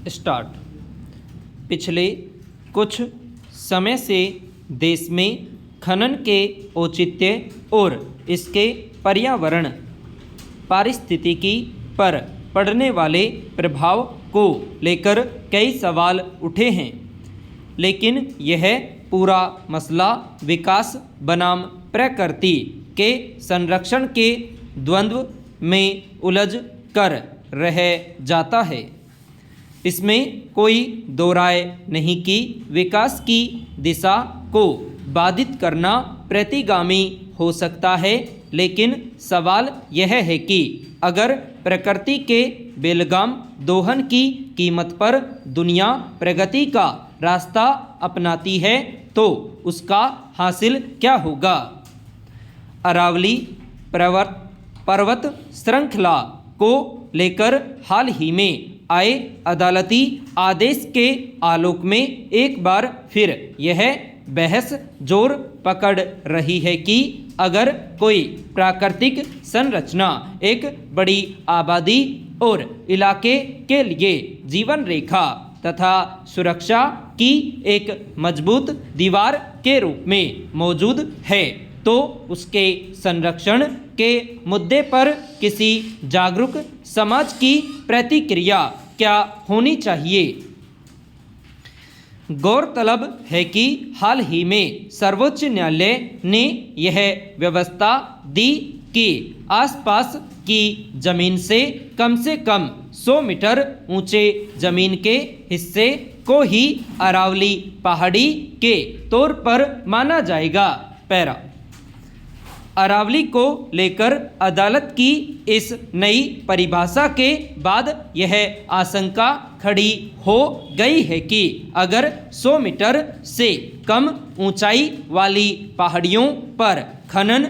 Start. पिछले कुछ समय से देश में खनन के औचित्य और इसके पर्यावरण पारिस्थितिकी पर पड़ने वाले प्रभाव को लेकर कई सवाल उठे हैं, लेकिन यह पूरा मसला विकास बनाम प्रकृति के संरक्षण के द्वंद्व में उलझ कर रह जाता है। इसमें कोई दो राय नहीं कि विकास की दिशा को बाधित करना प्रतिगामी हो सकता है, लेकिन सवाल यह है कि अगर प्रकृति के बेलगाम दोहन की कीमत पर दुनिया प्रगति का रास्ता अपनाती है तो उसका हासिल क्या होगा। अरावली पर्वत श्रृंखला को लेकर हाल ही में आए अदालती आदेश के आलोक में एक बार फिर यह बहस जोर पकड़ रही है कि अगर कोई प्राकृतिक संरचना एक बड़ी आबादी और इलाके के लिए जीवन रेखा तथा सुरक्षा की एक मजबूत दीवार के रूप में मौजूद है तो उसके संरक्षण के मुद्दे पर किसी जागरूक समाज की प्रतिक्रिया क्या होनी चाहिए। गौरतलब है कि हाल ही में सर्वोच्च न्यायालय ने यह व्यवस्था दी कि आसपास की जमीन से कम 100 मीटर ऊंचे जमीन के हिस्से को ही अरावली पहाड़ी के तौर पर माना जाएगा। पैरा अरावली को लेकर अदालत की इस नई परिभाषा के बाद यह आशंका खड़ी हो गई है कि अगर 100 मीटर से कम ऊंचाई वाली पहाड़ियों पर खनन,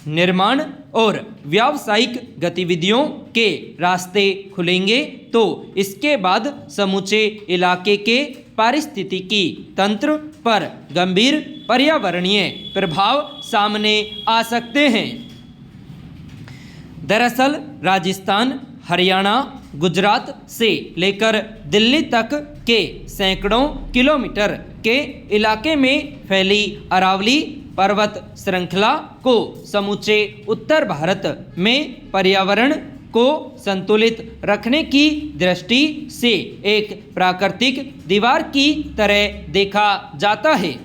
निर्माण और व्यावसायिक गतिविधियों के रास्ते खुलेंगे तो इसके बाद समूचे इलाके के पारिस्थितिकी तंत्र पर गंभीर पर्यावरणीय प्रभाव सामने आ सकते हैं। दरअसल राजस्थान, हरियाणा, गुजरात से लेकर दिल्ली तक के सैकड़ों किलोमीटर के इलाके में फैली अरावली पर्वत श्रृंखला को समूचे उत्तर भारत में पर्यावरण को संतुलित रखने की दृष्टि से एक प्राकृतिक दीवार की तरह देखा जाता है।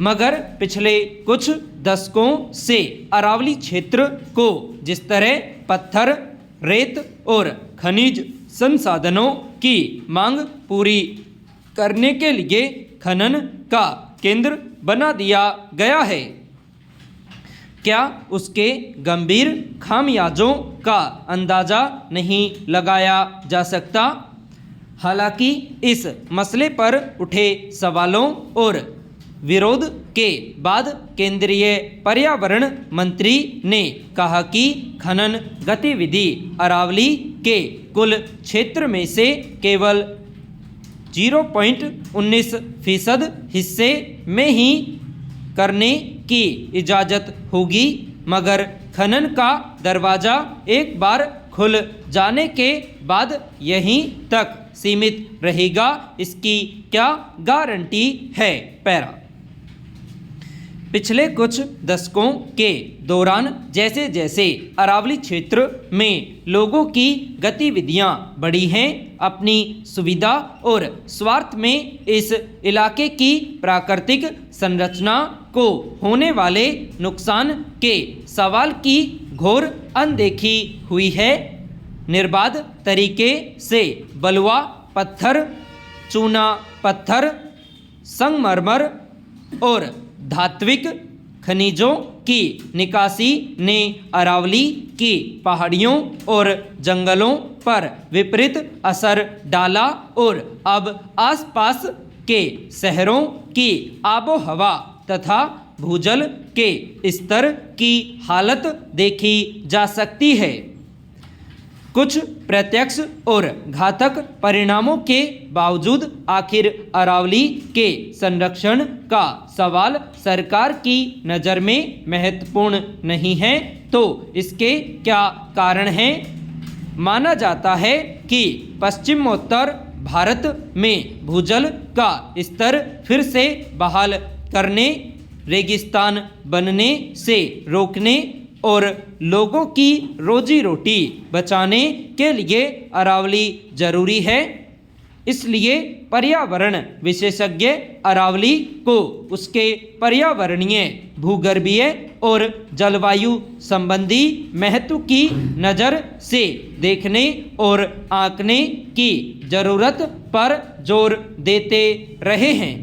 मगर पिछले कुछ दशकों से अरावली क्षेत्र को जिस तरह पत्थर, रेत और खनिज संसाधनों की मांग पूरी करने के लिए खनन का केंद्र बना दिया गया है, क्या उसके गंभीर खामियाजों का अंदाज़ा नहीं लगाया जा सकता। हालांकि इस मसले पर उठे सवालों और विरोध के बाद केंद्रीय पर्यावरण मंत्री ने कहा कि खनन गतिविधि अरावली के कुल क्षेत्र में से केवल 0.19% हिस्से में ही करने की इजाज़त होगी, मगर खनन का दरवाज़ा एक बार खुल जाने के बाद यहीं तक सीमित रहेगा, इसकी क्या गारंटी है। पैरा पिछले कुछ दशकों के दौरान जैसे जैसे अरावली क्षेत्र में लोगों की गतिविधियां बढ़ी हैं, अपनी सुविधा और स्वार्थ में इस इलाके की प्राकृतिक संरचना को होने वाले नुकसान के सवाल की घोर अनदेखी हुई है। निर्बाध तरीके से बलुआ पत्थर, चूना पत्थर, संगमरमर और धात्विक खनिजों की निकासी ने अरावली की पहाड़ियों और जंगलों पर विपरीत असर डाला और अब आसपास के शहरों की आबोहवा तथा भूजल के स्तर की हालत देखी जा सकती है। कुछ प्रत्यक्ष और घातक परिणामों के बावजूद आखिर अरावली के संरक्षण का सवाल सरकार की नज़र में महत्वपूर्ण नहीं है, तो इसके क्या कारण हैं। माना जाता है कि पश्चिमोत्तर भारत में भूजल का स्तर फिर से बहाल करने, रेगिस्तान बनने से रोकने और लोगों की रोजी रोटी बचाने के लिए अरावली जरूरी है। इसलिए पर्यावरण विशेषज्ञ अरावली को उसके पर्यावरणीय, भूगर्भीय और जलवायु संबंधी महत्व की नज़र से देखने और आंकने की जरूरत पर जोर देते रहे हैं।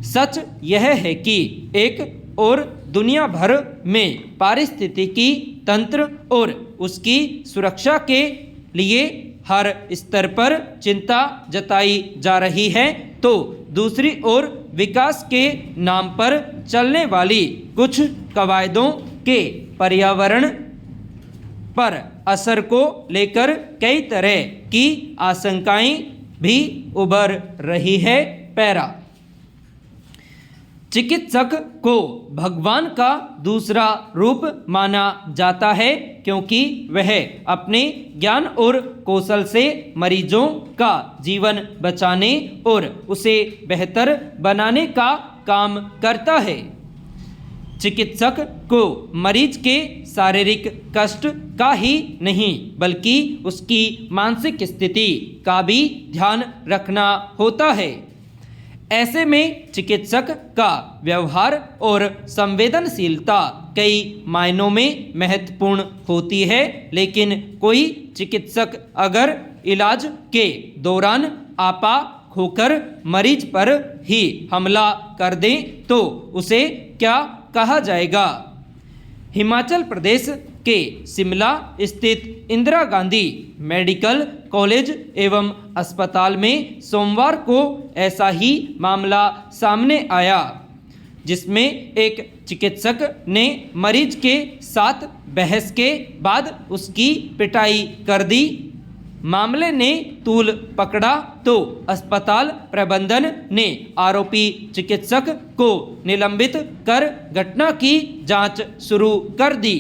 सच यह है कि एक और दुनिया भर में पारिस्थितिकी तंत्र और उसकी सुरक्षा के लिए हर स्तर पर चिंता जताई जा रही है, तो दूसरी ओर विकास के नाम पर चलने वाली कुछ कवायदों के पर्यावरण पर असर को लेकर कई तरह की आशंकाएं भी उभर रही है। पैरा चिकित्सक को भगवान का दूसरा रूप माना जाता है, क्योंकि वह अपने ज्ञान और कौशल से मरीजों का जीवन बचाने और उसे बेहतर बनाने का काम करता है। चिकित्सक को मरीज के शारीरिक कष्ट का ही नहीं बल्कि उसकी मानसिक स्थिति का भी ध्यान रखना होता है। ऐसे में चिकित्सक का व्यवहार और संवेदनशीलता कई मायनों में महत्वपूर्ण होती है, लेकिन कोई चिकित्सक अगर इलाज के दौरान आपा होकर मरीज पर ही हमला कर दे तो उसे क्या कहा जाएगा। हिमाचल प्रदेश के शिमला स्थित इंदिरा गांधी मेडिकल कॉलेज एवं अस्पताल में सोमवार को ऐसा ही मामला सामने आया, जिसमें एक चिकित्सक ने मरीज के साथ बहस के बाद उसकी पिटाई कर दी। मामले ने तूल पकड़ा तो अस्पताल प्रबंधन ने आरोपी चिकित्सक को निलंबित कर घटना की जांच शुरू कर दी।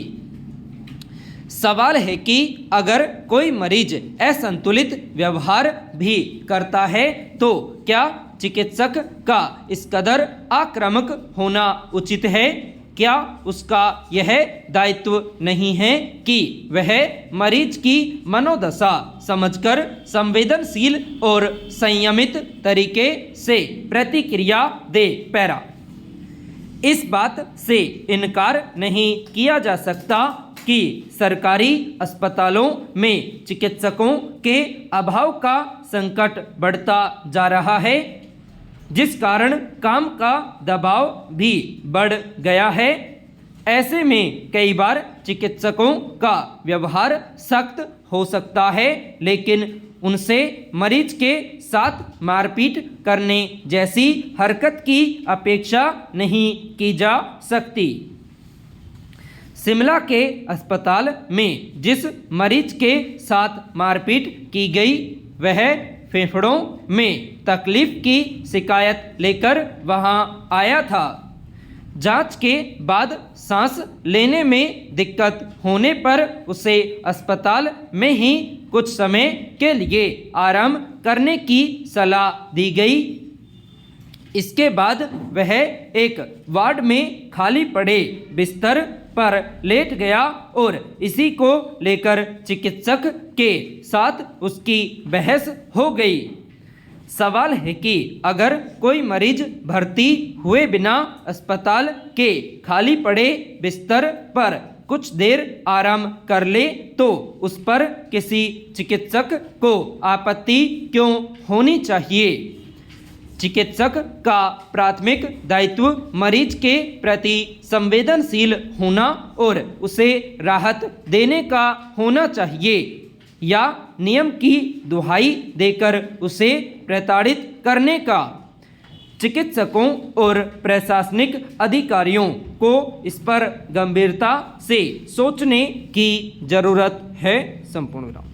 सवाल है कि अगर कोई मरीज असंतुलित व्यवहार भी करता है तो क्या चिकित्सक का इस कदर आक्रामक होना उचित है? क्या उसका यह दायित्व नहीं है कि वह मरीज की मनोदशा समझकर संवेदनशील और संयमित तरीके से प्रतिक्रिया दे? पैरा इस बात से इनकार नहीं किया जा सकता कि सरकारी अस्पतालों में चिकित्सकों के अभाव का संकट बढ़ता जा रहा है, जिस कारण काम का दबाव भी बढ़ गया है। ऐसे में कई बार चिकित्सकों का व्यवहार सख्त हो सकता है, लेकिन उनसे मरीज के साथ मारपीट करने जैसी हरकत की अपेक्षा नहीं की जा सकती। शिमला के अस्पताल में जिस मरीज के साथ मारपीट की गई वह फेफड़ों में तकलीफ की शिकायत लेकर वहां आया था। जांच के बाद सांस लेने में दिक्कत होने पर उसे अस्पताल में ही कुछ समय के लिए आराम करने की सलाह दी गई। इसके बाद वह एक वार्ड में खाली पड़े बिस्तर पर लेट गया और इसी को लेकर चिकित्सक के साथ उसकी बहस हो गई। सवाल है कि अगर कोई मरीज भर्ती हुए बिना अस्पताल के खाली पड़े बिस्तर पर कुछ देर आराम कर ले तो उस पर किसी चिकित्सक को आपत्ति क्यों होनी चाहिए? चिकित्सक का प्राथमिक दायित्व मरीज के प्रति संवेदनशील होना और उसे राहत देने का होना चाहिए, या नियम की दुहाई देकर उसे प्रताड़ित करने का। चिकित्सकों और प्रशासनिक अधिकारियों को इस पर गंभीरता से सोचने की जरूरत है। संपूर्ण विराम।